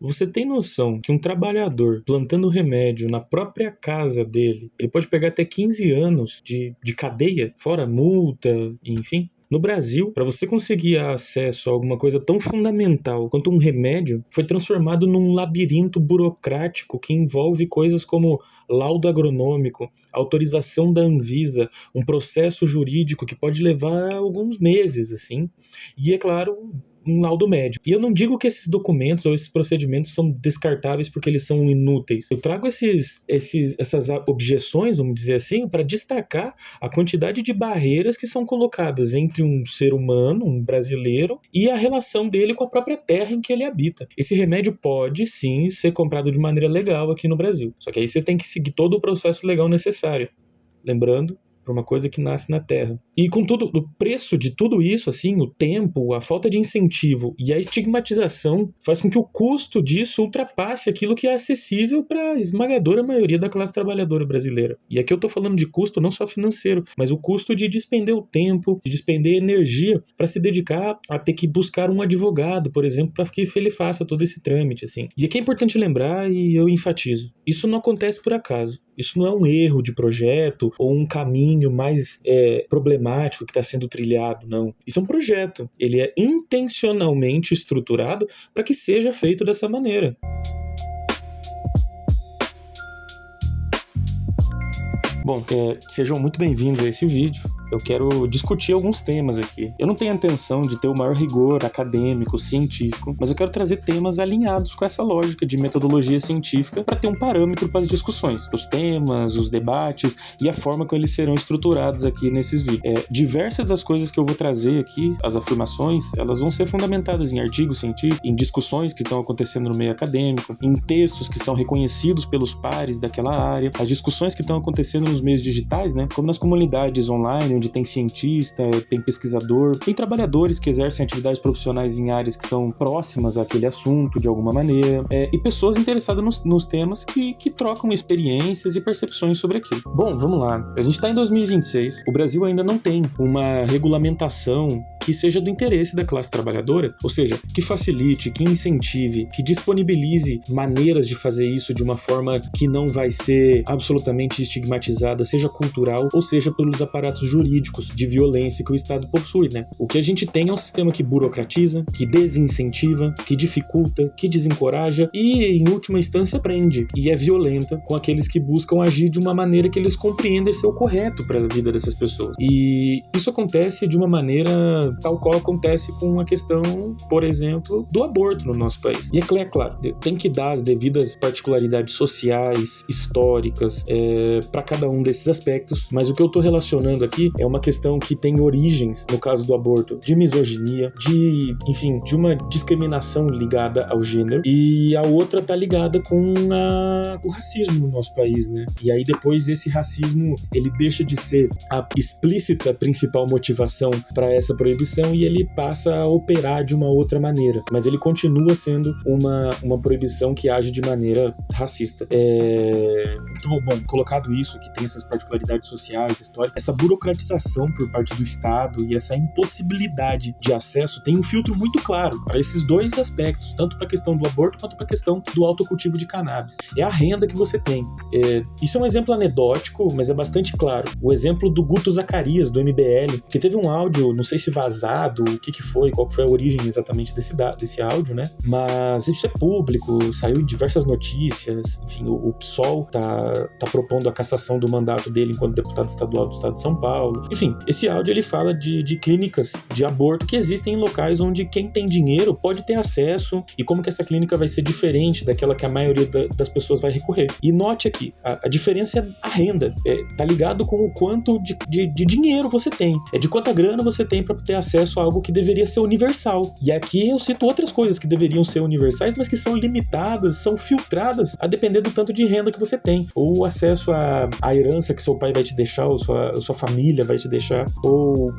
Você tem noção que um trabalhador plantando remédio na própria casa dele, ele pode pegar até 15 anos de cadeia, fora multa, enfim? No Brasil, para você conseguir acesso a alguma coisa tão fundamental quanto um remédio, foi transformado num labirinto burocrático que envolve coisas como laudo agronômico, autorização da Anvisa, um processo jurídico que pode levar alguns meses, assim. E, é claro, um laudo médico. E eu não digo que esses documentos ou esses procedimentos são descartáveis porque eles são inúteis. Eu trago essas objeções, vamos dizer assim, para destacar a quantidade de barreiras que são colocadas entre um ser humano, um brasileiro, e a relação dele com a própria terra em que ele habita. Esse remédio pode, sim, ser comprado de maneira legal aqui no Brasil. Só que aí você tem que seguir todo o processo legal necessário. Lembrando, para uma coisa que nasce na terra. E com tudo, o preço de tudo isso, assim, o tempo, a falta de incentivo e a estigmatização faz com que o custo disso ultrapasse aquilo que é acessível para a esmagadora maioria da classe trabalhadora brasileira. E aqui eu estou falando de custo não só financeiro, mas o custo de despender o tempo, de despender energia para se dedicar a ter que buscar um advogado, por exemplo, para que ele faça todo esse trâmite, assim. E aqui é importante lembrar, e eu enfatizo, isso não acontece por acaso. Isso não é um erro de projeto ou um caminho mais problemático que está sendo trilhado, não. Isso é um projeto. Ele é intencionalmente estruturado para que seja feito dessa maneira. Bom, sejam muito bem-vindos a esse vídeo. Eu quero discutir alguns temas aqui. Eu não tenho a intenção de ter o maior rigor acadêmico, científico, mas eu quero trazer temas alinhados com essa lógica de metodologia científica para ter um parâmetro para as discussões, os temas, os debates e a forma como eles serão estruturados aqui nesses vídeos. Diversas das coisas que eu vou trazer aqui, as afirmações, elas vão ser fundamentadas em artigos científicos, em discussões que estão acontecendo no meio acadêmico, em textos que são reconhecidos pelos pares daquela área, as discussões que estão acontecendo nos meios digitais, né, como nas comunidades online, onde tem cientista, tem pesquisador, tem trabalhadores que exercem atividades profissionais em áreas que são próximas àquele assunto, de alguma maneira, e pessoas interessadas nos temas que trocam experiências e percepções sobre aquilo. Bom, vamos lá. A gente está em 2026, o Brasil ainda não tem uma regulamentação que seja do interesse da classe trabalhadora, ou seja, que facilite, que incentive, que disponibilize maneiras de fazer isso de uma forma que não vai ser absolutamente estigmatizada, seja cultural ou seja pelos aparatos jurídicos de violência que o Estado possui, né? O que a gente tem é um sistema que burocratiza, que desincentiva, que dificulta, que desencoraja e, em última instância, prende e é violenta com aqueles que buscam agir de uma maneira que eles compreendem ser o correto para a vida dessas pessoas. E isso acontece de uma maneira tal qual acontece com a questão, por exemplo, do aborto no nosso país. E é claro, tem que dar as devidas particularidades sociais, históricas, para cada um desses aspectos, mas o que eu estou relacionando aqui é uma questão que tem origens, no caso do aborto, de misoginia, de uma discriminação ligada ao gênero, e a outra tá ligada com o racismo no nosso país, né? E aí depois esse racismo, ele deixa de ser a explícita principal motivação para essa proibição e ele passa a operar de uma outra maneira, mas ele continua sendo uma proibição que age de maneira racista. Então, bom, colocado isso, que tem essas particularidades sociais, históricas, essa burocratização por parte do Estado e essa impossibilidade de acesso tem um filtro muito claro para esses dois aspectos, tanto para a questão do aborto quanto para a questão do autocultivo de cannabis. É a renda que você tem. Isso é um exemplo anedótico, mas é bastante claro. O exemplo do Guto Zacarias, do MBL, que teve um áudio, não sei se vazado, o que foi, qual foi a origem exatamente desse áudio, né? Mas isso é público, saiu em diversas notícias, enfim, o PSOL tá propondo a cassação do mandato dele enquanto deputado estadual do estado de São Paulo. Enfim, esse áudio ele fala de clínicas de aborto que existem em locais onde quem tem dinheiro pode ter acesso e como que essa clínica vai ser diferente daquela que a maioria das pessoas vai recorrer. E note aqui, a diferença é a renda. Tá ligado com o quanto de dinheiro você tem. É de quanta grana você tem para ter acesso a algo que deveria ser universal. E aqui eu cito outras coisas que deveriam ser universais, mas que são limitadas, são filtradas a depender do tanto de renda que você tem. Ou acesso à herança que seu pai vai te deixar, ou sua família vai te deixar, ou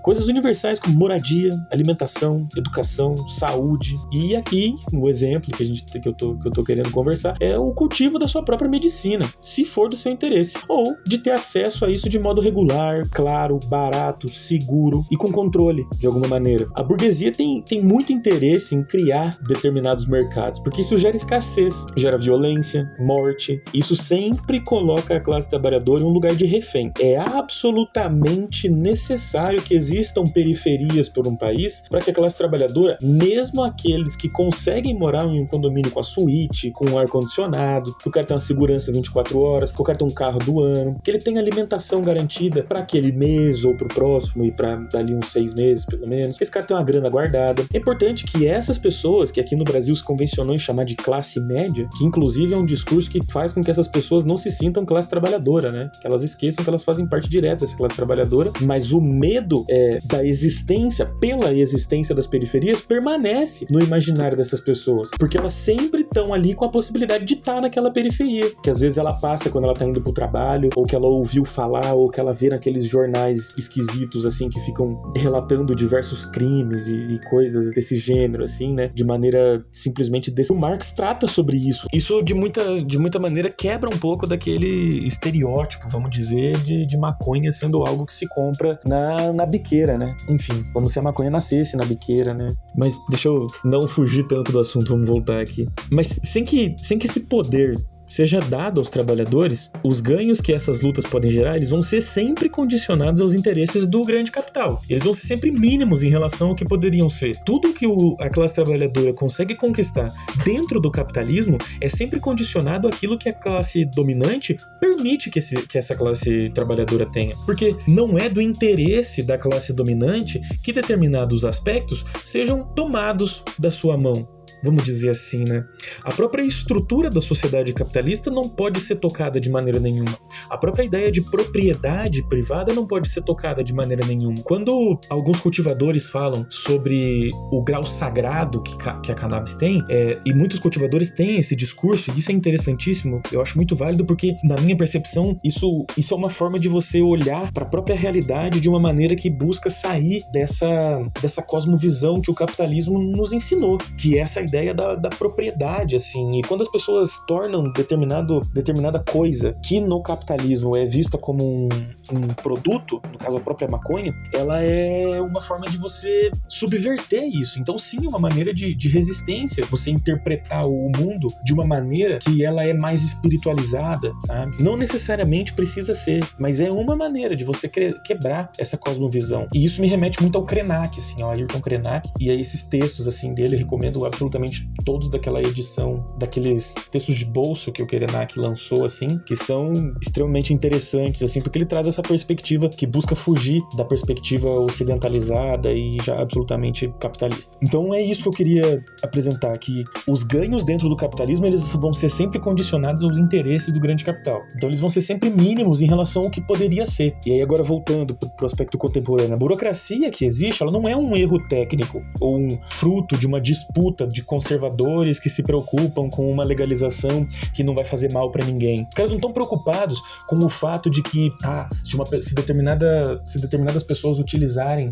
coisas universais como moradia, alimentação, educação, saúde. E aqui, o exemplo que eu tô querendo conversar é o cultivo da sua própria medicina, se for do seu interesse, ou de ter acesso a isso de modo regular, claro, barato, seguro e com controle controle, de alguma maneira. A burguesia tem muito interesse em criar determinados mercados, porque isso gera escassez, gera violência, morte. Isso sempre coloca a classe trabalhadora em um lugar de refém. É absolutamente necessário que existam periferias por um país para que a classe trabalhadora, mesmo aqueles que conseguem morar em um condomínio com a suíte, com um ar-condicionado, que o cara tem uma segurança 24 horas, que o cara tem um carro do ano, que ele tem alimentação garantida para aquele mês ou para o próximo e para dali uns 6 meses pelo menos, que esse cara tem uma grana guardada. É importante que essas pessoas, que aqui no Brasil se convencionou em chamar de classe média, que inclusive é um discurso que faz com que essas pessoas não se sintam classe trabalhadora, né? Que elas esqueçam que elas fazem parte direta dessa classe trabalhadora, mas o medo da existência, pela existência das periferias, permanece no imaginário dessas pessoas, porque elas sempre estão ali com a possibilidade de estar naquela periferia, que às vezes ela passa quando ela tá indo pro trabalho, ou que ela ouviu falar, ou que ela vê naqueles jornais esquisitos, assim, que ficam relatando diversos crimes e coisas desse gênero, assim, né, de maneira simplesmente... O Marx trata sobre isso. Isso, de muita maneira, quebra um pouco daquele estereótipo, vamos dizer, de maconha sendo algo que se compra na biqueira, né? Enfim, como se a maconha nascesse na biqueira, né? Mas deixa eu não fugir tanto do assunto, vamos voltar aqui. Mas sem que esse poder seja dado aos trabalhadores, os ganhos que essas lutas podem gerar, eles vão ser sempre condicionados aos interesses do grande capital. Eles vão ser sempre mínimos em relação ao que poderiam ser. Tudo que a classe trabalhadora consegue conquistar dentro do capitalismo é sempre condicionado àquilo que a classe dominante permite que essa classe trabalhadora tenha. Porque não é do interesse da classe dominante que determinados aspectos sejam tomados da sua mão. Vamos dizer assim, né? A própria estrutura da sociedade capitalista não pode ser tocada de maneira nenhuma. A própria ideia de propriedade privada não pode ser tocada de maneira nenhuma. Quando alguns cultivadores falam sobre o grau sagrado que a cannabis tem, e muitos cultivadores têm esse discurso, e isso é interessantíssimo, eu acho muito válido, porque, na minha percepção, isso é uma forma de você olhar para a própria realidade de uma maneira que busca sair dessa cosmovisão que o capitalismo nos ensinou, que é essa ideia da propriedade, assim. E quando as pessoas tornam determinada coisa que no capitalismo é vista como um produto, no caso a própria maconha, ela é uma forma de você subverter isso. Então sim, é uma maneira de resistência, você interpretar o mundo de uma maneira que ela é mais espiritualizada, sabe? Não necessariamente precisa ser, mas é uma maneira de você quebrar essa cosmovisão. E isso me remete muito ao Krenak, assim, ao Ayrton Krenak, e a esses textos, assim, dele, eu recomendo absolutamente todos daquela edição, daqueles textos de bolso que o Krenak lançou, assim, que são extremamente interessantes, assim, porque ele traz essa perspectiva que busca fugir da perspectiva ocidentalizada e já absolutamente capitalista. Então é isso que eu queria apresentar, que os ganhos dentro do capitalismo, eles vão ser sempre condicionados aos interesses do grande capital. Então eles vão ser sempre mínimos em relação ao que poderia ser. E aí agora voltando pro aspecto contemporâneo, a burocracia que existe, ela não é um erro técnico ou um fruto de uma disputa de conservadores que se preocupam com uma legalização que não vai fazer mal pra ninguém. Os caras não estão preocupados com o fato de que se determinadas pessoas utilizarem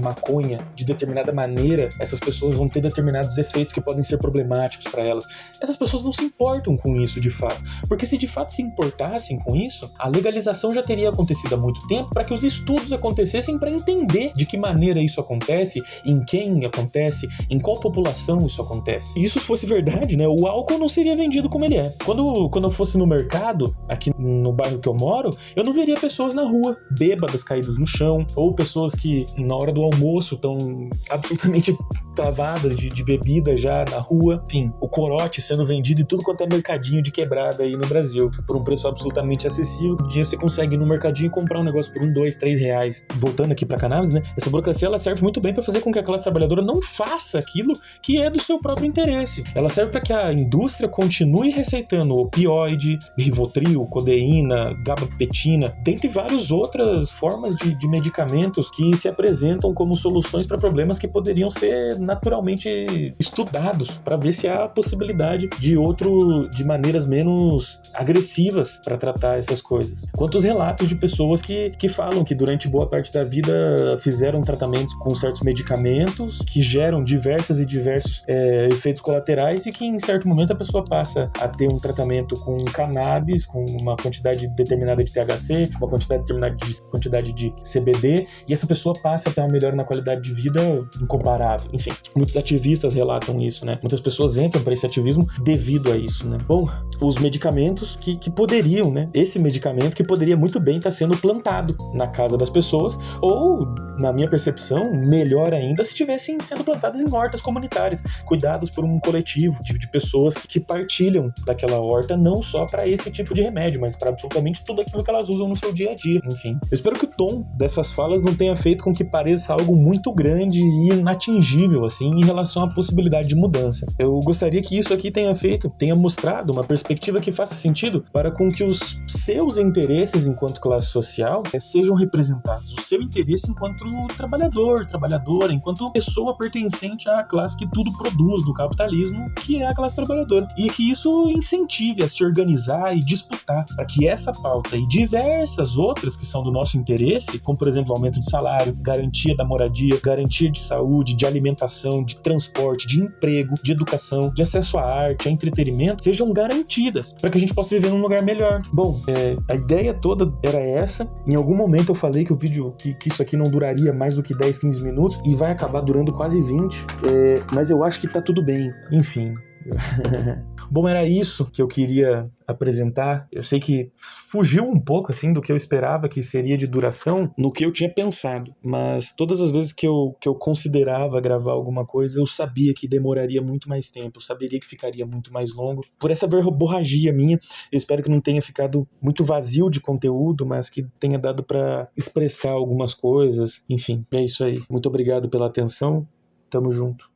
maconha de determinada maneira, essas pessoas vão ter determinados efeitos que podem ser problemáticos para elas. Essas pessoas não se importam com isso de fato, porque se de fato se importassem com isso, a legalização já teria acontecido há muito tempo, para que os estudos acontecessem para entender de que maneira isso acontece, em quem acontece, em qual população isso acontece. E isso fosse verdade, né? O álcool não seria vendido como ele é. Quando eu fosse no mercado, aqui no bairro que eu moro, eu não veria pessoas na rua, bêbadas caídas no chão, ou pessoas que na hora do almoço estão absolutamente travadas de bebida já na rua. Enfim, o corote sendo vendido em tudo quanto é mercadinho de quebrada aí no Brasil, por um preço absolutamente acessível. O dia você consegue ir no mercadinho comprar um negócio por R$1, R$2, R$3. Voltando aqui pra cannabis, né? Essa burocracia, ela serve muito bem para fazer com que a classe trabalhadora não faça aquilo que é do seu próprio interesse. Ela serve para que a indústria continue receitando opioide, Rivotril, codeína, gabapentina, dentre várias outras formas de medicamentos que se apresentam como soluções para problemas que poderiam ser naturalmente estudados, para ver se há a possibilidade de maneiras menos agressivas para tratar essas coisas. Quantos relatos de pessoas que falam que durante boa parte da vida fizeram tratamentos com certos medicamentos que geram diversos efeitos colaterais e que em certo momento a pessoa passa a ter um tratamento com cannabis, com uma quantidade determinada de THC, uma quantidade de CBD, e essa pessoa passa a ter uma melhora na qualidade de vida incomparável. Enfim, muitos ativistas relatam isso, né? Muitas pessoas entram para esse ativismo devido a isso, né? Bom, os medicamentos que poderiam, né? Esse medicamento que poderia muito bem estar sendo plantado na casa das pessoas, ou, na minha percepção, melhor ainda, se estivessem sendo plantadas em hortas comunitárias, cuidadas por um coletivo de pessoas que partilham daquela horta, não só para esse tipo de remédio, mas para absolutamente tudo aquilo que elas usam no seu dia a dia. Enfim, eu espero que o tom dessas falas não tenha feito com que pareça algo muito grande e inatingível, assim, em relação à possibilidade de mudança. Eu gostaria que isso aqui tenha mostrado uma perspectiva que faça sentido para com que os seus interesses enquanto classe social sejam representados. O seu interesse enquanto trabalhador, trabalhadora, enquanto pessoa pertencente à classe que tudo produz do capitalismo, que é a classe trabalhadora. E que isso incentive a se organizar e disputar para que essa pauta e diversas outras que são do nosso interesse, como por exemplo aumento de salário, garantia da moradia, garantia de saúde, de alimentação, de transporte, de emprego, de educação, de acesso à arte, a entretenimento, sejam garantidas para que a gente possa viver num lugar melhor. Bom, a ideia toda era essa. Em algum momento eu falei que o vídeo, que isso aqui não duraria mais do que 10, 15 minutos e vai acabar durando quase 20, mas eu acho que tá tudo bem. Enfim. Bom, era isso que eu queria apresentar. Eu sei que fugiu um pouco assim do que eu esperava que seria de duração, no que eu tinha pensado, mas todas as vezes que eu considerava gravar alguma coisa, eu sabia que demoraria muito mais tempo, eu saberia que ficaria muito mais longo. Por essa verborragia minha, eu espero que não tenha ficado muito vazio de conteúdo, mas que tenha dado para expressar algumas coisas. Enfim, é isso aí. Muito obrigado pela atenção. Tamo junto.